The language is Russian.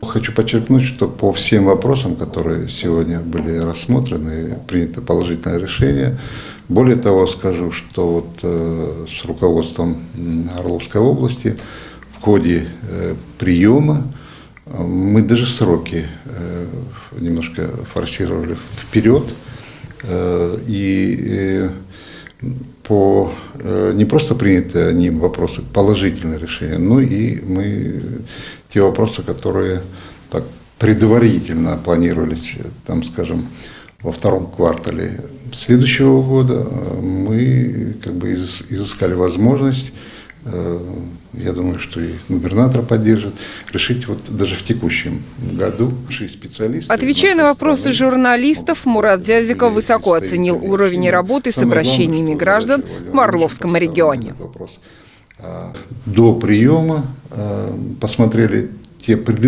Хочу подчеркнуть, что по всем вопросам, которые сегодня были рассмотрены, принято положительное решение. Более того, скажу, что вот с руководством Орловской области в ходе приема мы даже сроки немножко форсировали вперед. И не просто приняты они вопросы, положительные решения, но и мы те вопросы, которые так предварительно планировались, там, скажем, во втором квартале следующего года, мы как бы изыскали возможность, я думаю, что и губернатор поддержит, решить вот даже в текущем году. Специалисты. Отвечая на вопросы журналистов, Мурат Зязиков высоко оценил уровень работы с обращениями граждан в Орловском регионе. До приема посмотрели те предыдущие